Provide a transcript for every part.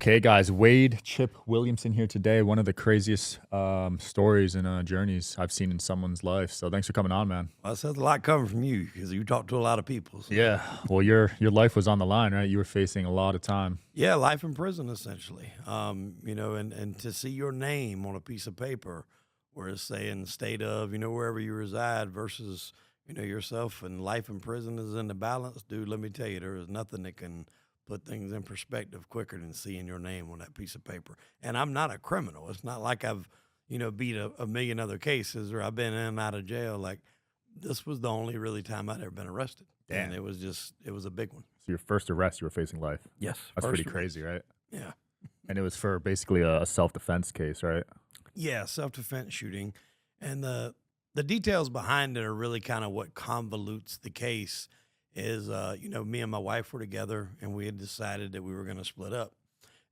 Okay, guys, Wade Chip Williamson here today. One of the craziest stories and journeys I've seen in someone's life. So thanks for coming on, man. Well, that says a lot coming from you because you talk to a lot of people. So. Yeah, well, your life was on the line, right? You were facing a lot of time. Yeah, life in prison essentially. And to see your name on a piece of paper where it's saying state of, wherever you reside versus, yourself and life in prison is in the balance, dude, let me tell you, there is nothing that can put things in perspective quicker than seeing your name on that piece of paper. And I'm not a criminal. It's not like I've, beat a million other cases or I've been in and out of jail. Like this was the only really time I'd ever been arrested. And Damn. it was a big one. So your first arrest, you were facing life. Yes. That's pretty First crazy, arrest. right? Yeah. And it was for basically a self-defense case, right? Yeah, self-defense shooting. And the details behind it are really kind of what convolutes the case is me and my wife were together and we had decided that we were going to split up.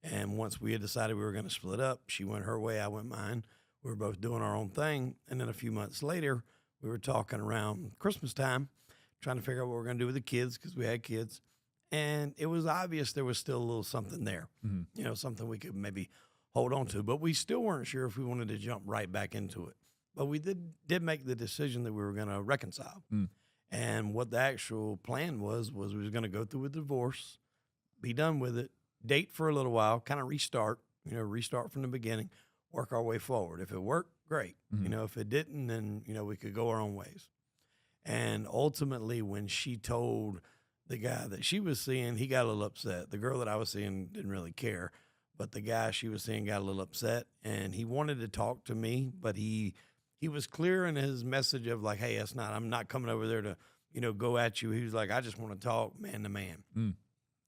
And once we had decided we were going to split up, she went her way, I went mine. We were both doing our own thing. And then a few months later, we were talking around Christmas time, trying to figure out what we are going to do with the kids because we had kids. And it was obvious there was still a little something there, something we could maybe hold on to. But we still weren't sure if we wanted to jump right back into it. But we did make the decision that we were going to reconcile. Mm. And what the actual plan was we was going to go through a divorce, be done with it, date for a little while, kind of restart from the beginning, work our way forward. If it worked, great. If it didn't, then, we could go our own ways. And ultimately, when she told the guy that she was seeing, he got a little upset. The girl that I was seeing didn't really care, but the guy she was seeing got a little upset, and he wanted to talk to me, but he was clear in his message of like, hey, I'm not coming over there to, go at you. He was like, I just want to talk man to man. Mm.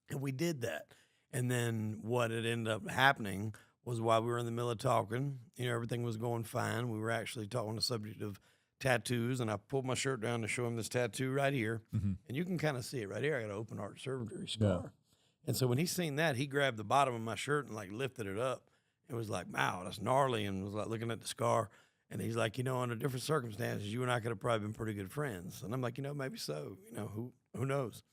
And we did that. And then what had ended up happening was while we were in the middle of talking, everything was going fine. We were actually talking on the subject of tattoos, and I pulled my shirt down to show him this tattoo right here. Mm-hmm. And you can kind of see it right here. I got an open heart surgery scar. Yeah. And so when he seen that, he grabbed the bottom of my shirt and like lifted it up. It was like, wow, that's gnarly, and was like looking at the scar. And he's like, under different circumstances, you and I could have probably been pretty good friends. And I'm like, maybe so. Who knows?